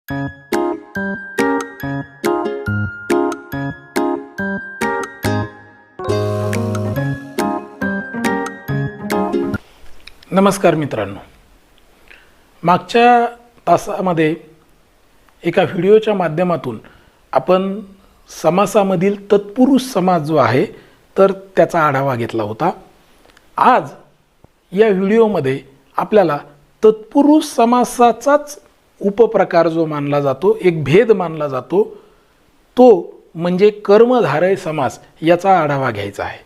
नमस्कार मित्रांनो, मागच्या तासामध्ये एका व्हिडिओच्या माध्यमातून आपण समासामधील तत्पुरुष समास जो आहे तर त्याचा आढावा घेतला होता. आज या व्हिडिओमध्ये आपल्याला तत्पुरुष समासाचाच उपप्रकार जो मानला जातो, एक भेद मानला जातो, तो म्हणजे कर्मधारय समास याचा आढावा घ्यायचा आहे.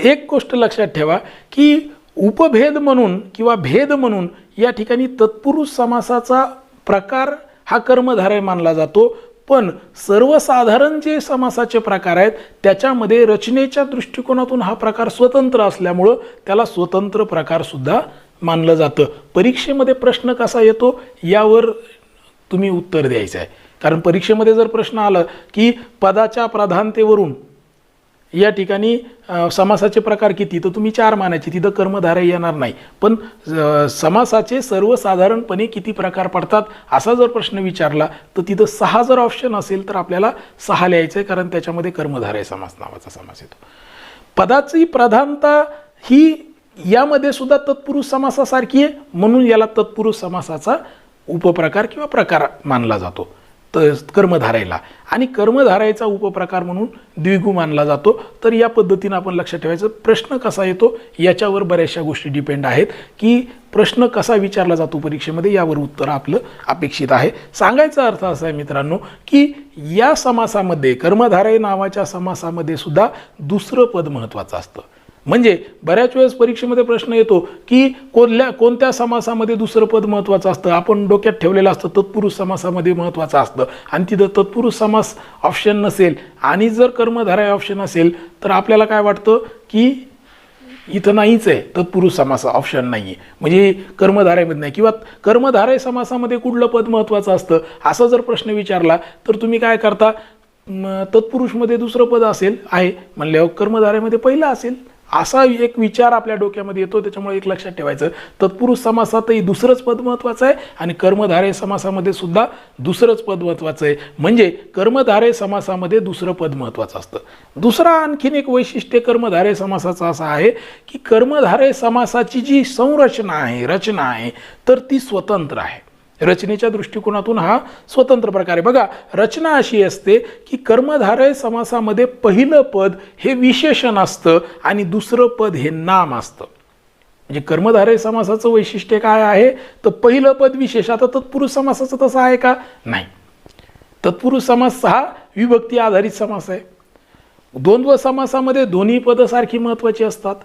एक गोष्ट लक्षात ठेवा की उपभेद म्हणून किंवा भेद म्हणून या ठिकाणी तत्पुरुष समासाचा प्रकार हा कर्मधारय मानला जातो, पण सर्वसाधारण जे समासाचे प्रकार आहेत त्याच्यामध्ये रचनेच्या दृष्टिकोनातून हा प्रकार स्वतंत्र असल्यामुळं त्याला स्वतंत्र प्रकार सुद्धा मानलं जातं. परीक्षेमध्ये प्रश्न कसा येतो यावर तुम्ही उत्तर द्यायचं आहे, कारण परीक्षेमध्ये जर प्रश्न आला की पदाच्या प्रधानतेवरून या ठिकाणी समासाचे प्रकार किती, तर तुम्ही 4 मानायचे, तिथं कर्मधारय येणार नाही. पण समासाचे सर्वसाधारणपणे किती प्रकार पडतात असा जर प्रश्न विचारला तर तिथं 6 जर ऑप्शन असेल तर आपल्याला 6 लिहायचं आहे, कारण त्याच्यामध्ये कर्मधारय समास नावाचा समास येतो. पदाची प्रधानता ही यामध्ये सुद्धा तत्पुरुष समासासारखी आहे, म्हणून याला तत्पुरुष समासाचा उपप्रकार किंवा प्रकार मानला जातो कर्मधारयला, आणि कर्मधारयचा उपप्रकार म्हणून द्विगु मानला जातो. तर या पद्धतीने आपण लक्षात ठेवायचं. प्रश्न कसा येतो याच्यावर बऱ्याचशा गोष्टी डिपेंड आहेत की प्रश्न कसा विचारला जातो परीक्षेमध्ये, यावर उत्तर आपलं अपेक्षित आहे. सांगायचा अर्थ असा आहे मित्रांनो की या समासामध्ये, कर्मधारय नावाच्या समासामध्ये सुद्धा दुसरं पद महत्त्वाचं असतं. म्हणजे बऱ्याच वेळेस परीक्षेमध्ये प्रश्न येतो की कोणत्या समासामध्ये दुसरं पद महत्त्वाचं असतं. आपण डोक्यात ठेवलेलं असतं तत्पुरुष समासामध्ये महत्त्वाचं असतं, आणि तिथं तत्पुरुष समास ऑप्शन नसेल आणि जर कर्मधारय ऑप्शन असेल तर आपल्याला काय वाटतं की इथं नाहीच आहे, तत्पुरुष समास ऑप्शन नाही आहे, म्हणजे कर्मधारयमध्ये नाही, किंवा कर्मधारय समासामध्ये कुठलं पद महत्त्वाचं असतं असा जर प्रश्न विचारला तर तुम्ही काय करता, तत्पुरुषमध्ये दुसरं पद असेल आहे म्हणल्यावर कर्मधारयमध्ये पहिलं असेल, असा एक विचार आपल्या डोक्यामध्ये येतो. त्याच्यामुळे एक लक्षात ठेवायचं, तत्पुरुष समासातही दुसरंच पद महत्त्वाचं आहे आणि कर्मधारय समासामध्ये सुद्धा दुसरंच पद महत्त्वाचं आहे. म्हणजे कर्मधारय समासामध्ये दुसरं पद महत्त्वाचं असतं. दुसरा आणखीन एक वैशिष्ट्य कर्मधारय समासाचं असं आहे की कर्मधारय समासाची जी संरचना आहे, रचना आहे, तर ती स्वतंत्र आहे. रचनेच्या दृष्टिकोनातून हा स्वतंत्र प्रकार आहे. बघा, रचना अशी असते की कर्मधारय समासामध्ये पहिलं पद हे विशेषण असतं आणि दुसरं पद हे नाम असतं. म्हणजे कर्मधारय समासाचं वैशिष्ट्य काय आहे तर पहिलं पद विशेष. आता तत्पुरुष समासाचं तसं आहे का? नाही. तत्पुरुष समास हा विभक्ती आधारित समास आहे. द्वंद्व समासामध्ये दोन्ही पद सारखी महत्त्वाची असतात.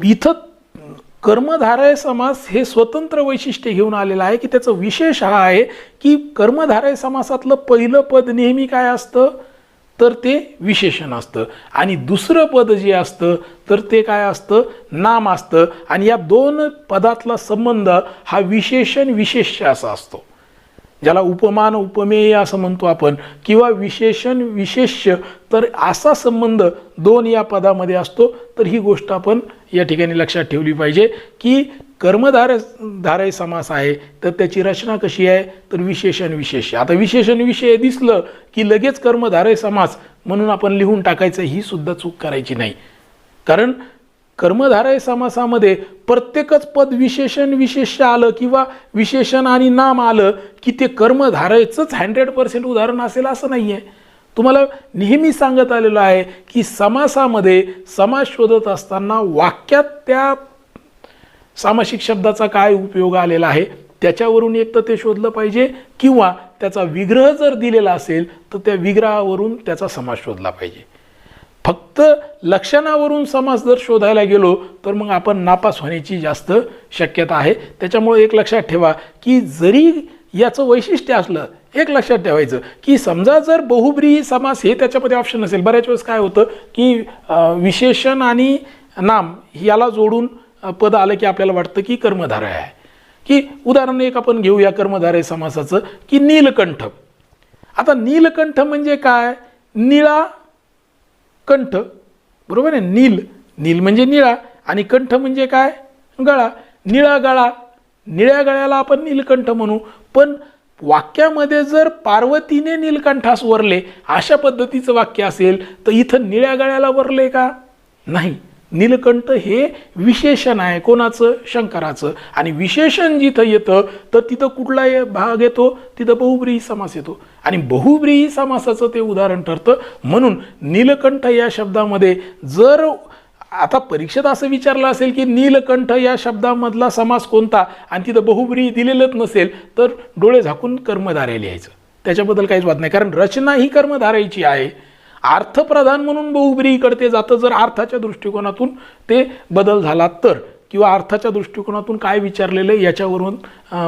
इथं कर्मधारय समास हे स्वतंत्र वैशिष्ट्य घेऊन आलेलं आहे की त्याचं विशेष हा आहे की कर्मधारय समासातलं पहिलं पद नेहमी काय असतं तर ते विशेषण असतं, आणि दुसरं पद जे असतं तर ते काय असतं, नाम असतं. आणि या दोन पदातला संबंध हा विशेषण विशेष्य असा असतो, ज्याला उपमान उपमेय असं म्हणतो आपण, किंवा विशेषण विशेष्य. तर असा संबंध दोन या पदामध्ये असतो. तर ही गोष्ट आपण या ठिकाणी लक्षात ठेवली पाहिजे की कर्मधारय समास आहे तर त्याची रचना कशी आहे तर विशेषण विशेष्य. आता विशेषण विषय दिसलं की लगेच कर्मधारय समास म्हणून आपण लिहून टाकायचं, ही सुद्धा चूक करायची नाही. कारण कर्मधारय समासामध्ये प्रत्येकच पद विशेषण विशेष्य आलं किंवा विशेषण आणि नाम आलं की ते कर्मधारयचंच 100% उदाहरण असेल असं नाही आहे. तुम्हाला नेहमी सांगत आलेलं आहे की समासामध्ये समास शोधत असताना वाक्यात त्या सामासिक शब्दाचा काय उपयोग आलेला आहे त्याच्यावरून एक तर ते शोधलं पाहिजे, किंवा त्याचा विग्रह जर दिलेला असेल तर त्या विग्रहावरून त्याचा समास शोधला पाहिजे. फक्त लक्षणावरून समास जर शोधायला गेलो तर मग आपण नापास होण्याची जास्त शक्यता आहे. त्याच्यामुळे एक लक्षात ठेवा की जरी याचं वैशिष्ट्य असलं, एक लक्षात ठेवायचं की समजा जर बहुब्रीही समास हे त्याच्यामध्ये ऑप्शन असेल, बऱ्याच वेळेस काय होतं की विशेषण आणि नाम याला जोडून पद आलं की आपल्याला वाटतं की कर्मधारय आहे. की उदाहरण एक आपण घेऊया कर्मधारय समासाचं की नीलकंठ. आता नीलकंठ म्हणजे काय, निळा कंठ, बरोबर आहे. नील म्हणजे निळा आणि कंठ म्हणजे काय, गळा. निळा गळा, निळ्या गळ्याला आपण नीलकंठ म्हणू. पण वाक्यामध्ये जर पार्वतीने नीलकंठास वरले अशा पद्धतीचं वाक्य असेल तर इथं निळ्या गळ्याला वरले का? नाही. नीलकंठ हे विशेषण आहे. कोणाचं? शंकराचं. आणि विशेषण जिथं येतं तर तिथं कुठला भाग येतो? तिथं बहुब्रीही समास येतो. आणि बहुब्रीही समासाचं ते उदाहरण ठरतं. म्हणून नीलकंठ या शब्दामध्ये जर आता परीक्षेत असं विचारलं असेल की नीलकंठ या शब्दामधला समास कोणता आणि तिथं बहुब्रीही दिलेलंच नसेल तर डोळे झाकून कर्मधारय लिहायचं. त्याच्याबद्दल काहीच वाद नाही, कारण रचना ही कर्मधारयाची आहे. अर्थप्रधान म्हणून बहुब्रीहीकडे ते जातं जर अर्थाच्या दृष्टिकोनातून ते बदल झाला तर, किंवा अर्थाच्या दृष्टिकोनातून काय विचारलेलं आहे याच्यावरून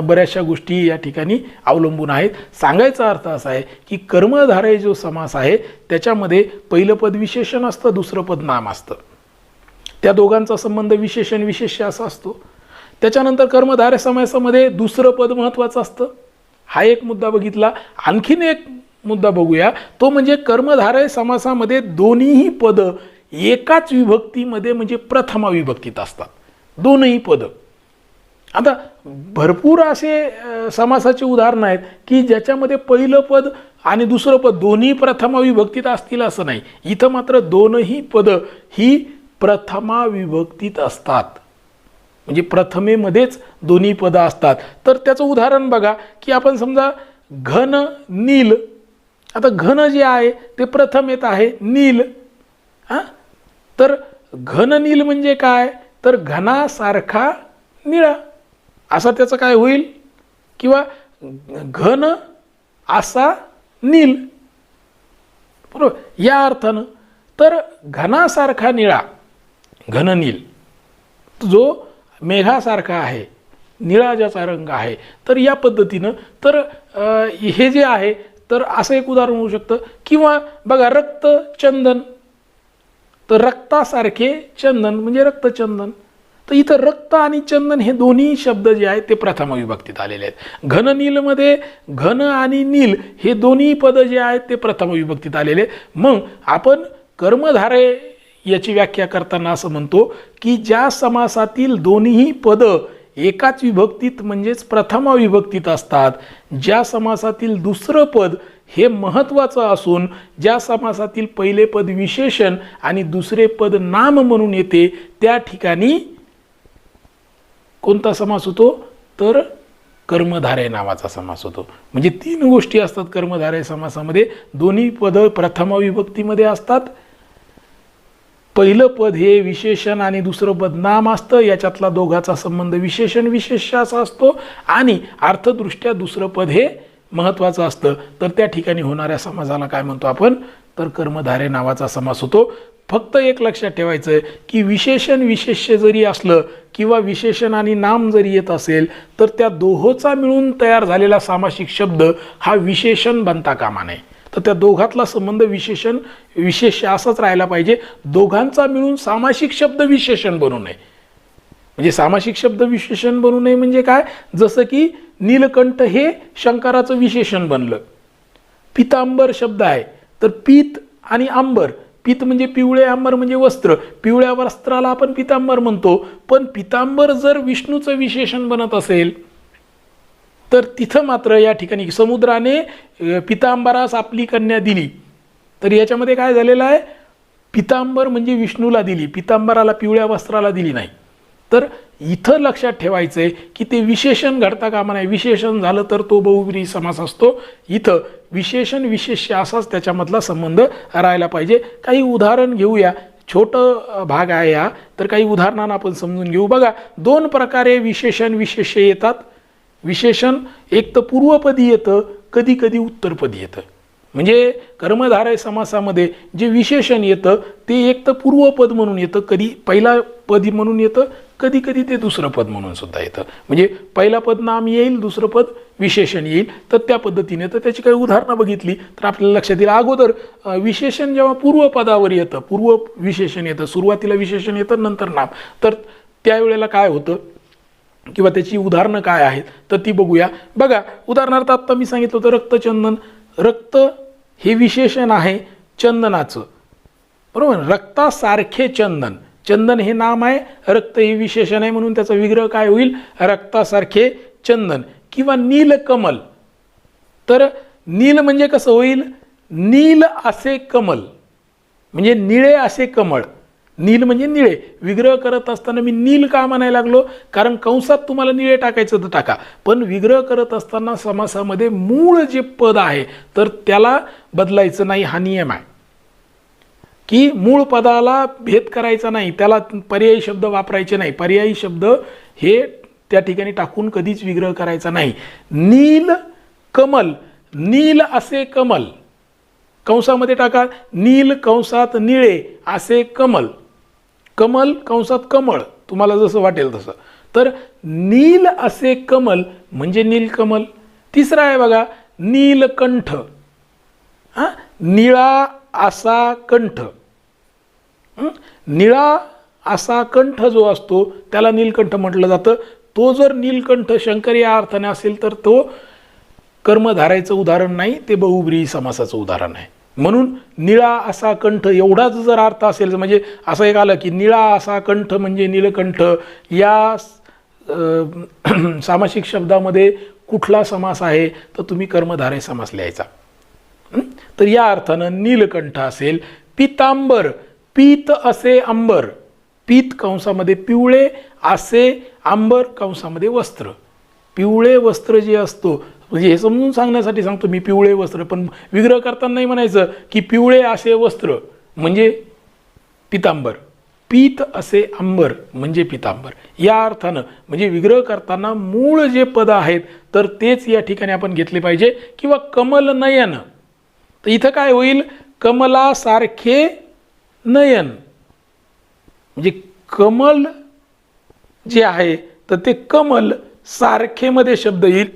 बऱ्याचशा गोष्टी या ठिकाणी अवलंबून आहेत. सांगायचा अर्थ असा आहे की कर्मधारय जो समास आहे त्याच्यामध्ये पहिलं पद विशेषण असतं, दुसरं पद नाम असतं. त्या दोघांचा संबंध विशेषण विशेष्य असा असतो. त्याच्यानंतर कर्मधारय समासामध्ये दुसरं पद महत्त्वाचं असतं. हा एक मुद्दा बघितला. आणखीन एक मुद्दा बघूया, तो म्हणजे कर्मधारय समासामध्ये दोन्हीही पद एकाच विभक्तीमध्ये म्हणजे प्रथमा विभक्तीत असतात. दोनही पद. आता भरपूर असे समासाचे उदाहरण आहेत की ज्याच्यामध्ये पहिलं पद आणि दुसरं पद दोन्ही प्रथमा विभक्तीत असतील असं नाही. इथं मात्र दोनही पद ही प्रथमा विभक्तीत असतात, म्हणजे प्रथमेमध्येच दोन्ही पद असतात. तर त्याचं उदाहरण बघा की आपण समजा घन नील. आता घन जे आहे ते प्रथम येत आहे नील. तर घन नील म्हणजे काय? तर घनासारखा निळा असा त्याचं काय होईल, किंवा घन असा नील, बरोबर. या अर्थानं तर घनासारखा निळा, घन नील जो मेघासारखा आहे, निळा ज्याचा रंग आहे, तर या पद्धतीनं तर हे जे आहे तर असं एक उदाहरण होऊ शकतं. किंवा बघा रक्त चंदन, तर रक्तासारखे चंदन म्हणजे रक्तचंदन. तर इथं रक्त आणि चंदन हे दोन्ही शब्द जे आहेत ते प्रथम विभक्तीत आलेले आहेत. घन नीलमध्ये घन आणि नील हे दोन्ही पद जे आहेत ते प्रथम विभक्तीत आलेले. मग आपण कर्मधारय याची व्याख्या करताना असं म्हणतो की ज्या समासातील दोन्ही पद एकाच विभक्तीत म्हणजेच प्रथमा विभक्तीत असतात, ज्या समासातील दुसरं पद हे महत्त्वाचं असून ज्या समासातील पहिले पद विशेषण आणि दुसरे पद नाम म्हणून येते, त्या ठिकाणी कोणता समास होतो? तर कर्मधारय नावाचा समास होतो. म्हणजे तीन गोष्टी असतात कर्मधारय समासामध्ये. दोन्ही पद प्रथमा विभक्तीमध्ये असतात, पहिलं पद हे विशेषण आणि दुसरं पद नाम असतं, याच्यातला दोघाचा संबंध विशेषण विशेष्य असा असतो, आणि अर्थदृष्ट्या दुसरं पद हे महत्त्वाचं असतं. तर त्या ठिकाणी होणाऱ्या समासाला काय म्हणतो आपण? तर कर्मधारय नावाचा समास होतो. फक्त एक लक्षात ठेवायचं की विशेषण विशेष्य जरी असलं किंवा विशेषण आणि नाम जरी येत असेल तर त्या दोहोचा मिळून तयार झालेला सामासिक शब्द हा विशेषण बनता कामा नये. तर त्या दोघातला संबंध विशेषण विशेष्य असाच राहायला पाहिजे. दोघांचा मिळून सामासिक शब्द विशेषण बनू नये. म्हणजे सामासिक शब्द विशेषण बनू नये म्हणजे काय? जसं की नीलकंठ हे शंकराचं विशेषण बनलं. पितांबर शब्द आहे, तर पीत आणि अंबर, पीत म्हणजे पिवळे, अंबर म्हणजे वस्त्र. पिवळ्या वस्त्राला आपण पितांबर म्हणतो, पण पितांबर जर विष्णूचं विशेषण बनत असेल तर तिथं मात्र या ठिकाणी समुद्राने पितांबरास आपली कन्या दिली. तर याच्यामध्ये काय झालेलं आहे? पितांबर म्हणजे विष्णूला दिली, पितांबराला पिवळ्या वस्त्राला दिली नाही. तर इथं लक्षात ठेवायचं आहे की ते विशेषण घडता कामा नाही. विशेषण झालं तर तो बहुब्रीही समास असतो. इथं विशेषण विशेष्य असाच त्याच्यामधला संबंध राहायला पाहिजे. काही उदाहरण घेऊया. छोटं भाग आहे या, तर काही उदाहरणांना आपण समजून घेऊ. बघा, दोन प्रकारे विशेषण विशेष्य येतात. विशेषण एक तर पूर्वपदी येतं, कधी कधी उत्तरपदी येतं. म्हणजे कर्मधारय समासामध्ये जे विशेषण येतं ते एक तर पूर्वपद म्हणून येतं, कधी पहिला पद म्हणून येतं, कधी कधी ते दुसरं पद म्हणून सुद्धा येतं. म्हणजे पहिला पद नाम येईल, दुसरं पद विशेषण येईल. तर त्या पद्धतीने तर त्याची काही उदाहरणं बघितली तर आपल्याला लक्षात येईल. अगोदर विशेषण जेव्हा पूर्वपदावर येतं, पूर्व विशेषण येतं, सुरुवातीला विशेषण येतं, नंतर नाम, तर त्यावेळेला काय होतं किंवा त्याची उदाहरणं काय आहेत तर ती बघूया. बघा, उदाहरणार्थ आत्ता मी सांगितलं होतं रक्तचंदन. रक्त हे विशेषण आहे चंदनाचं, बरोबर. रक्तासारखे चंदन, चंदन हे नाम आहे, रक्त हे विशेषण आहे, म्हणून त्याचा विग्रह काय होईल? रक्तासारखे चंदन. किंवा नीलकमल, तर नील म्हणजे कसं होईल, नील असे कमल म्हणजे निळे असे कमळ. नील म्हणजे निळे. विग्रह करत असताना मी नील का म्हणायला लागलो, कारण कंसात तुम्हाला निळे टाकायचं तर टाका, पण विग्रह करत असताना समासामध्ये मूळ जे पद आहे तर त्याला बदलायचं नाही, हा नियम आहे की मूळ पदाला भेद करायचा नाही, त्याला पर्यायी शब्द वापरायचे नाही. पर्यायी शब्द हे त्या ठिकाणी टाकून कधीच विग्रह करायचा नाही. नील कमल, नील असे कमल, कंसामध्ये टाका नील कंसात निळे असे कमल, कमल कंसात कमळ, तुम्हाला जसं वाटेल तसं. तर नील असे कमल म्हणजे नीलकमल. तिसरा आहे बघा नीलकंठ. निळा असा कंठ, निळा असा कंठ जो असतो त्याला नीलकंठ म्हटलं जातं. तो जर नीलकंठ शंकर या अर्थाने असेल तर तो कर्मधारायचं उदाहरण नाही, ते बहुब्रीही समासाचं उदाहरण आहे. म्हणून निळा असा कंठ एवढाच जर अर्थ असेल, म्हणजे असं एक आलं की निळा असा कंठ म्हणजे नीलकंठ, या सामासिक शब्दामध्ये कुठला समास आहे तर तुम्ही कर्मधारय समास लिहायचा. तर या अर्थानं नीलकंठ असेल. पितांबर, पीत असे अंबर, पीत कंसामध्ये पिवळे असे अंबर कंसामध्ये वस्त्र. पिवळे वस्त्र जे असतो म्हणजे हे समजून सांगण्यासाठी सांगतो मी, पिवळे वस्त्र, पण विग्रह करताना नाही म्हणायचं की पिवळे असे वस्त्र म्हणजे पितांबर, पीत असे अंबर म्हणजे पितांबर. या अर्थानं म्हणजे विग्रह करताना मूळ जे पद आहेत तर तेच या ठिकाणी आपण घेतले पाहिजे. किंवा कमल नयन, तर इथं काय होईल, कमलासारखे नयन म्हणजे कमल जे आहे तर ते कमल सारखेमध्ये शब्द येईल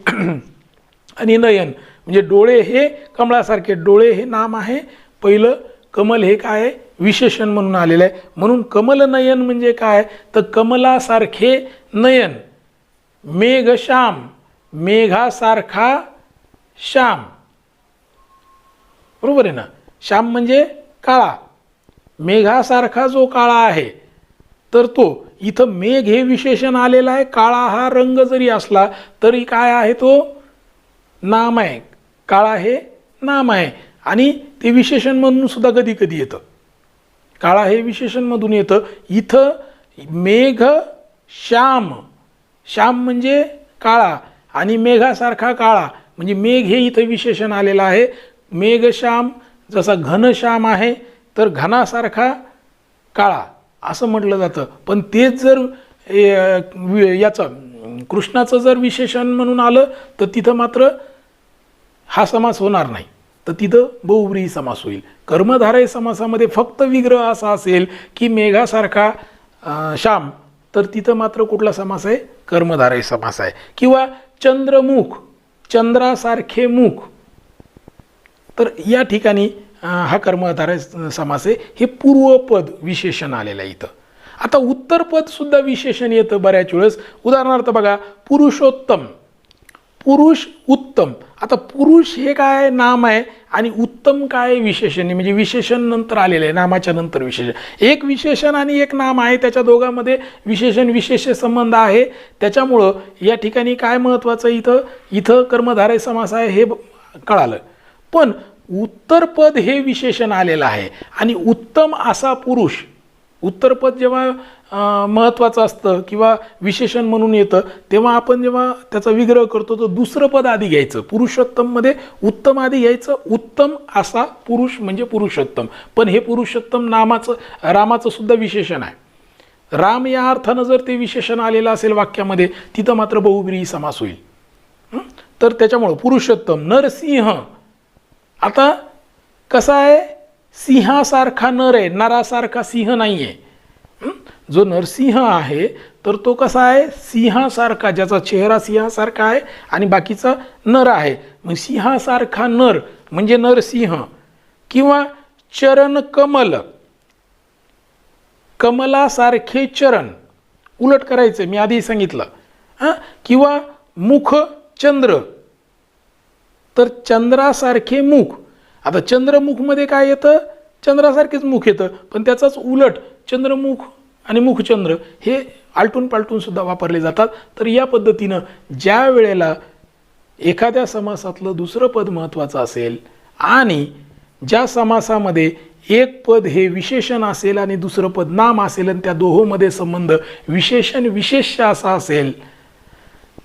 आणि नयन म्हणजे डोळे हे कमळासारखे, डोळे हे नाम आहे पहिलं, कमल हे काय आहे विशेषण म्हणून आलेलं आहे. म्हणून कमल नयन म्हणजे काय तर कमलासारखे नयन. मेघश्याम, मेघासारखा श्याम, बरोबर आहे ना. श्याम म्हणजे काळा, मेघासारखा जो काळा आहे तर तो, इथं मेघ हे विशेषण आलेलं आहे. काळा हा रंग जरी असला तरी काय आहे तो नाम आहे, काळा हे नाम आहे आणि ते विशेषण म्हणून सुद्धा कधी कधी येतं. काळा हे विशेषण मधून येतं. इथं मेघ श्याम, श्याम म्हणजे काळा आणि मेघासारखा काळा म्हणजे मेघ हे इथं विशेषण आलेलं आहे. मेघश्याम जसा घनश्याम आहे तर घनासारखा काळा असं म्हटलं जातं. पण तेच जर याचं कृष्णाचं जर विशेषण म्हणून आलं तर तिथं मात्र हा समास होणार नाही, तर तिथं बहुव्रीही समास होईल. कर्मधारय समासामध्ये फक्त विग्रह असा असेल की मेघासारखा श्याम, तर तिथं मात्र कुठला समास आहे, कर्मधारय समास आहे. किंवा चंद्रमुख, चंद्रासारखे मुख, तर या ठिकाणी हा कर्मधारय समास आहे. हे पूर्वपद विशेषण आलेलं आहे इथं. आता उत्तरपद सुद्धा विशेषण येतं बऱ्याच वेळेस. उदाहरणार्थ बघा पुरुषोत्तम, पुरुष उत्तम. आता पुरुष हे काय नाम आहे आणि उत्तम काय विशेषण आहे, म्हणजे विशेषण नंतर आलेलं आहे, नामाच्या नंतर विशेषण. एक विशेषण आणि एक नाम आहे, त्याच्या दोघांमध्ये विशेषण विशेष संबंध आहे. त्याच्यामुळं या ठिकाणी काय महत्त्वाचं इथं कर्मधारय समास आहे हे कळालं. पण उत्तरपद हे विशेषण आलेलं आहे आणि उत्तम असा पुरुष, उत्तरपद जेव्हा महत्त्वाचं असतं किंवा विशेषण म्हणून येतं तेव्हा आपण जेव्हा त्याचा विग्रह करतो तर दुसरं पद आधी घ्यायचं. पुरुषोत्तममध्ये उत्तम आधी घ्यायचं, उत्तम असा पुरुष म्हणजे पुरुषोत्तम. पण हे पुरुषोत्तम नामाचं, रामाचं सुद्धा विशेषण आहे. राम या अर्थानं जर ते विशेषण आलेलं असेल वाक्यामध्ये तिथं मात्र बहुव्रीही समास होईल. तर त्याच्यामुळं पुरुषोत्तम. नरसिंह, आता कसा आहे, सिंहासारखा नर आहे, नरासारखा सिंह नाही आहे. जो नरसिंह आहे तर तो कसा आहे, सिंहासारखा, ज्याचा चेहरा सिंहासारखा आहे आणि बाकीचा नर आहे. मग सिंहासारखा नर म्हणजे नरसिंह. किंवा चरण कमल, कमलासारखे चरण, उलट करायचं मी आधी सांगितलं. किंवा मुख चंद्र, तर चंद्रासारखे मुख. आता चंद्रमुखमध्ये काय येतं, चंद्रासारखेच मुख येतं, पण त्याचाच उलट चंद्रमुख आणि मुखचंद्र हे आलटून पालटून सुद्धा वापरले जातात. तर या पद्धतीनं ज्या वेळेला एखाद्या समासातलं दुसरं पद महत्त्वाचं असेल आणि ज्या समासामध्ये एक पद हे विशेषण असेल आणि दुसरं पद नाम असेल आणि त्या दोहोंमध्ये संबंध विशेषण विशेष्य असा असेल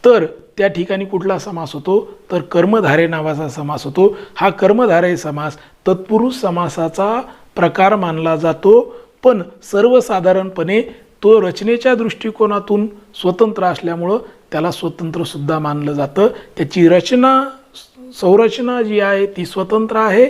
तर त्या ठिकाणी कुठला समास होतो तर कर्मधारय नावाचा समास होतो. हा कर्मधारय समास तत्पुरुष समासाचा प्रकार मानला जातो, पण सर्वसाधारणपणे तो रचनेच्या दृष्टिकोनातून स्वतंत्र असल्यामुळं त्याला स्वतंत्र सुद्धा मानलं जातं. त्याची रचना संरचना जी आहे ती स्वतंत्र आहे.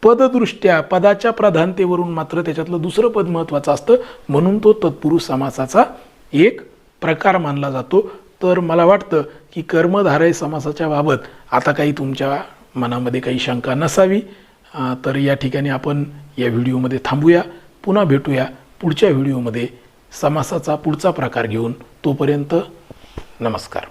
पददृष्ट्या पदाच्या प्राधान्यतेवरून मात्र त्याच्यातलं दुसरं पद महत्त्वाचं असतं, म्हणून तो तत्पुरुष समासाचा एक प्रकार मानला जातो. तर मला वाटतं की कर्मधारय समासाच्या बाबत आता काही तुमच्या मनामध्ये काही शंका नसावी. तर या ठिकाणी आपण या व्हिडिओमध्ये थांबूया. पुन्हा भेटूया पुढच्या व्हिडिओमध्ये समासाचा पुढचा प्रकार घेऊन. तोपर्यंत नमस्कार.